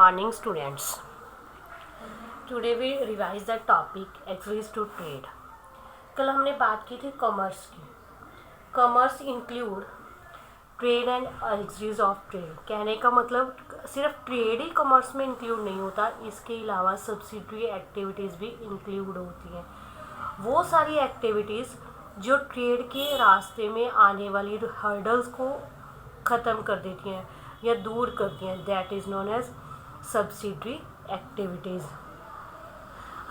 Morning students. Today we revise the topic Access to Trade. कल हमने बात की थी कॉमर्स की. Commerce include trade and axis of trade. कहने का मतलब सिर्फ ट्रेड ही कॉमर्स में इंक्लूड नहीं होता, इसके अलावा सब्सिडरी एक्टिविटीज़ भी इंक्लूड होती हैं. वो सारी एक्टिविटीज़ जो ट्रेड के रास्ते में आने वाली हर्डल्स को ख़त्म कर देती हैं या दूर करती हैं, that is known as subsidiary activities.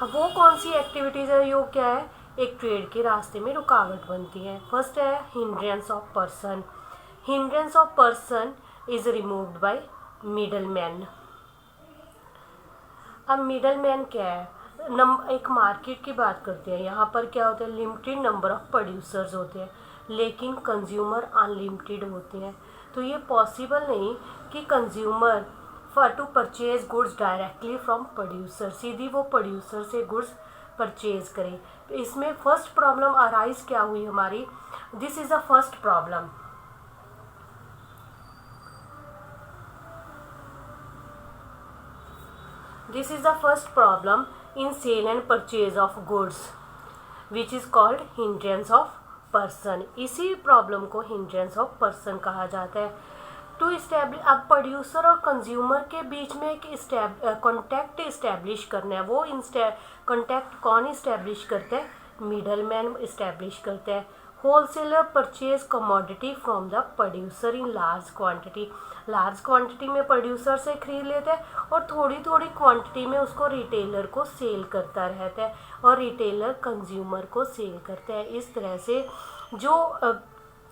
अब वो कौन सी एक्टिविटीज़ है, यो क्या है, एक ट्रेड के रास्ते में रुकावट बनती है. फर्स्ट है hindrance of person. Hindrance of person is removed by middle man. अब मिडल मैन क्या है, एक मार्केट की बात करते हैं. यहाँ पर क्या होता है, लिमिटेड नंबर ऑफ प्रोड्यूसर्स होते हैं लेकिन कंज्यूमर अनलिमिटेड होते हैं. तो ये पॉसिबल नहीं कि consumer to purchase goods directly from producer, सीधी वो प्रोड्यूसर से गुड्स परचेज करें. इसमें फर्स्ट प्रॉब्लम अराइज क्या हुई हमारी, this is the first problem. This is the first problem in sale and purchase of goods which is called hindrance of person. इसी problem को हिंड्रेंस ऑफ पर्सन कहा जाता है. टू इस्टेब्लिश, अब producer और कंज्यूमर के बीच में एक कॉन्टैक्ट इस्टेब्लिश करना है. वो कॉन्टैक्ट कौन इस्टेब्लिश करता है, मिडल मैन इस्टेब्लिश करता है. Wholesaler purchase commodity from the producer in large quantity. Large quantity में प्रोड्यूसर से खरीद लेता है और थोड़ी थोड़ी क्वांटिटी में उसको रिटेलर को सेल करता रहता है और रिटेलर कंज्यूमर को सेल करता है. इस तरह से जो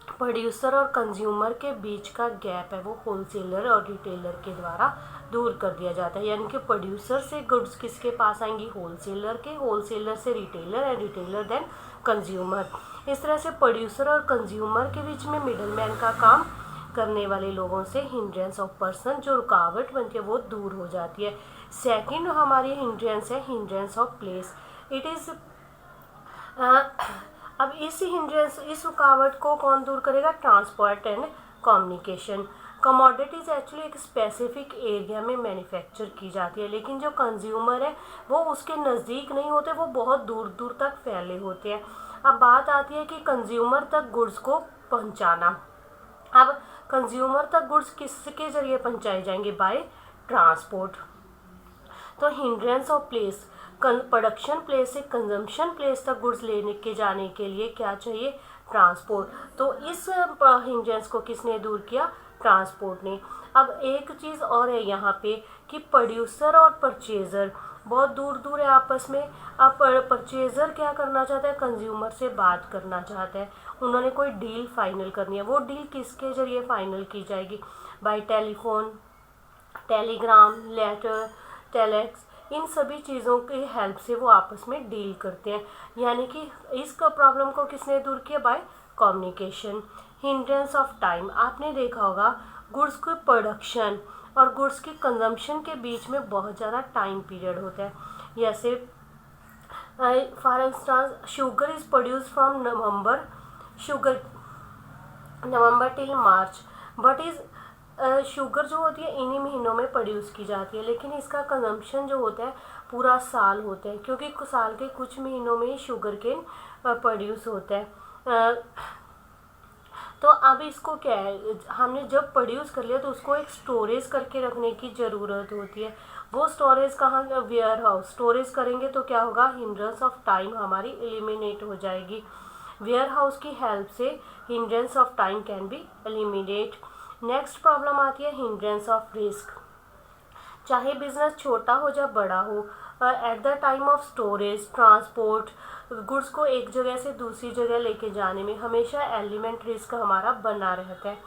प्रोड्यूसर और कंज्यूमर के बीच का गैप है वो होलसेलर और रिटेलर के द्वारा दूर कर दिया जाता है. यानी कि प्रोड्यूसर से गुड्स किसके पास आएंगी, होलसेलर के, होलसेलर से retailer and retailer then consumer. इस तरह से प्रोड्यूसर और कंज्यूमर के बीच में मिडल मैन का काम करने वाले लोगों से हिंड्रेंस ऑफ पर्सन, जो रुकावट बनती है, वो दूर हो जाती है. सेकंड हमारी हिंड्रेंस है hindrance of place. It is अब इस रुकावट को कौन दूर करेगा, transport and communication. Commodities actually एक स्पेसिफिक एरिया में मैन्युफैक्चर की जाती है लेकिन जो कंज्यूमर है वो उसके नज़दीक नहीं होते, वो बहुत दूर दूर तक फैले होते हैं. अब बात आती है कि कंज्यूमर तक गुड्स को पहुंचाना. अब कंज्यूमर तक गुड्स किसके ज़रिए पहुंचाए जाएंगे, बाय ट्रांसपोर्ट. तो hindrance of place, production place से कंजम्पशन प्लेस तक गुड्स लेने के जाने के लिए क्या चाहिए, ट्रांसपोर्ट. तो इस हिंड्रेंस को किसने दूर किया, ट्रांसपोर्ट ने. अब एक चीज़ और है यहाँ पे कि प्रोड्यूसर और परचेज़र बहुत दूर दूर है आपस में. अब परचेज़र क्या करना चाहता है, कंज्यूमर से बात करना चाहता है, उन्होंने कोई डील फाइनल करनी है. वो डील किसके ज़रिए फाइनल की जाएगी, by telephone, telegram, letter, telex. इन सभी चीज़ों की हेल्प से वो आपस में डील करते हैं. यानी कि इस प्रॉब्लम को किसने दूर किया, by communication. Hindrance of time, आपने देखा होगा गुड्स की प्रोडक्शन और गुड्स की कंजम्पशन के बीच में बहुत ज़्यादा टाइम पीरियड होता है. जैसे for instance sugar is produce from November till March, but is sugar जो होती है इन्हीं महीनों में प्रोड्यूस की जाती है लेकिन इसका कंजम्पशन जो होता है पूरा साल होता है क्योंकि साल के कुछ महीनों में ही शुगर केन प्रोड्यूस होता है. तो अब इसको क्या है, हमने जब प्रोड्यूस कर लिया तो उसको एक स्टोरेज करके रखने की ज़रूरत होती है. वो स्टोरेज कहाँ, वेयर हाउस स्टोरेज करेंगे तो क्या होगा, हिंड्रेंस ऑफ टाइम हमारी एलिमिनेट हो जाएगी. वेयर हाउस की हेल्प से hindrance of time can be eliminate. Next problem आती है हिंड्रेंस ऑफ रिस्क. चाहे बिजनेस छोटा हो या बड़ा हो, at the time of storage, transport, goods को एक जगह से दूसरी जगह लेके जाने में हमेशा एलिमेंट रिस्क हमारा बना रहता है.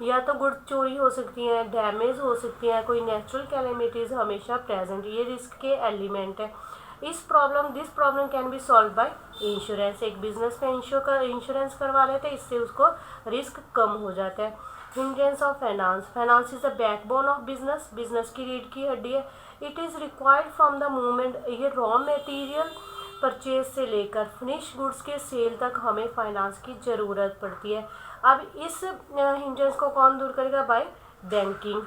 या तो गुड्स चोरी हो सकती हैं, डैमेज हो सकती हैं, कोई नेचुरल कैलेमिटीज़ हमेशा प्रेजेंट, ये रिस्क के एलिमेंट है. This problem can be solve by insurance. एक बिजनेस में इंश्योरेंस करवा लेते हैं, इससे उसको रिस्क कम हो जाता है. Hindrance of finance. Finance is the backbone of business. Business की रीढ़ की हड्डी है. It is required from the movement, ये रॉ मटेरियल परचेज से लेकर फिनिश गुड्स के सेल तक हमें फाइनेंस की ज़रूरत पड़ती है. अब इस हिंड्रेंस को कौन दूर करेगा, by banking.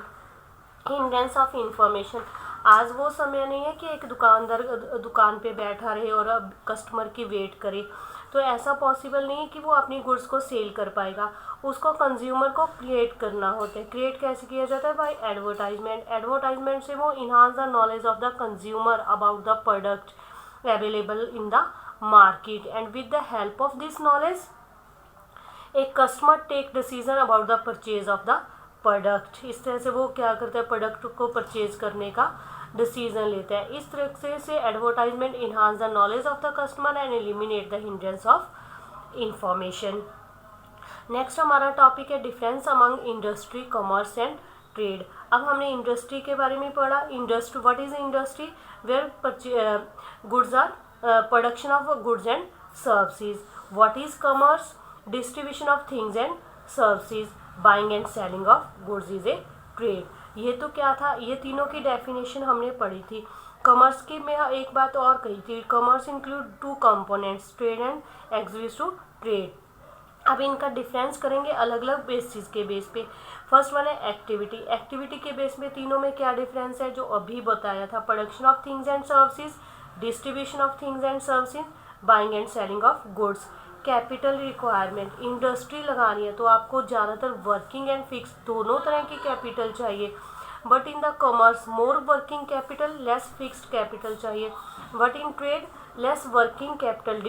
Hindrance of information, आज वो समय नहीं है कि एक दुकानदार दुकान पे बैठा रहे और अब कस्टमर की वेट करे, तो ऐसा पॉसिबल नहीं है कि वो अपनी गुड्स को सेल कर पाएगा। उसको कंज्यूमर को क्रिएट करना होता है। क्रिएट कैसे किया जाता है? Bye advertisement. एडवर्टाइजमेंट से वो enhance the knowledge of the consumer about the product available in the market, and with the help of this knowledge एक customer take decision about the purchase of the product. इस तरह से वो क्या करता है? प्रोडक्ट को परचेज करने का डिसीजन लेता है। इस तरह से advertisement enhance the knowledge of the customer and eliminate the hindrance of information. Next हमारा टॉपिक है difference among industry, commerce and trade. अब हमने इंडस्ट्री के बारे में पढ़ा। Industry, what is industry? Where goods are production of goods and services. What is commerce? Distribution of things and services. Buying and selling of goods is a trade. ये तो क्या था? ये तीनों की डेफिनेशन हमने पढ़ी थी। कॉमर्स की में एक बात और कही थी, commerce include two components, trade and executive to trade. अब इनका डिफरेंस करेंगे अलग अलग बेसिस के बेस पे। फर्स्ट वन है एक्टिविटी। एक्टिविटी के बेस में तीनों में क्या डिफरेंस है? जो अभी बताया था, production of things and services, distribution of things and services, buying and selling of goods. Capital requirement, industry लगानी है तो आपको ज़्यादातर वर्किंग एंड फिक्स दोनों तरह की कैपिटल चाहिए, but in the commerce more working capital, less fixed capital चाहिए। But in trade less working capital,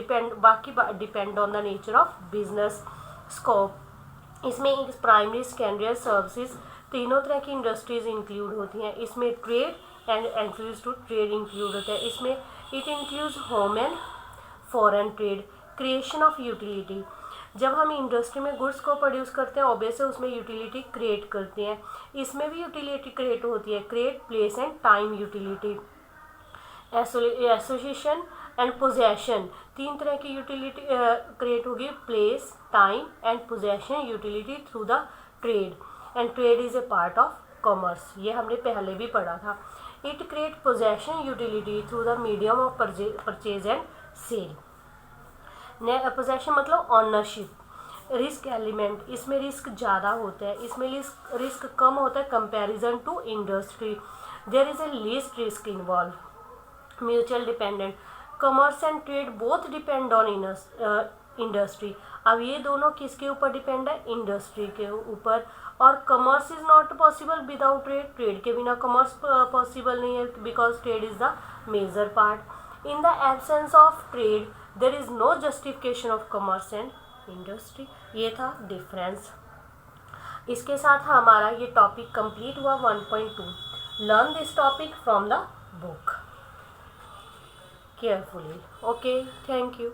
depend on the nature of business scope. इसमें एक प्राइमरी, सेकेंडरी, सर्विसेज तीनों तरह की इंडस्ट्रीज इंक्लूड होती हैं। इसमें trade and exclusive to trade include होता है। इसमें it includes home and foreign trade. Creation of utility, जब हम इंडस्ट्री में गुड्स को प्रोड्यूस करते हैं ऑब्वियसली उसमें यूटिलिटी क्रिएट करते हैं। इसमें भी यूटिलिटी क्रिएट होती है, create, place and time utility. Association and possession, तीन तरह की यूटिलिटी क्रिएट होगी, place, time and possession utility through the trade, and trade is a part of commerce. ये हमने पहले भी पढ़ा था। It create possession utility through the medium of purchase and sale. Possession मतलब ऑनरशिप। रिस्क एलिमेंट, इसमें risk ज़्यादा होता है, इसमें रिस्क कम होता है comparison to industry. There is a least risk involve. Mutual dependent, commerce and trade both depend on industry. अब ये दोनों किसके ऊपर डिपेंड है? इंडस्ट्री के ऊपर। और commerce is not possible without trade, trade के बिना कॉमर्स पॉसिबल नहीं है, because trade is the major part. In the absence of trade there is no justification of commerce and industry. ये था डिफरेंस। इसके साथ हमारा ये टॉपिक कंप्लीट हुआ 1.2। Learn this topic from the book carefully. Okay, thank you.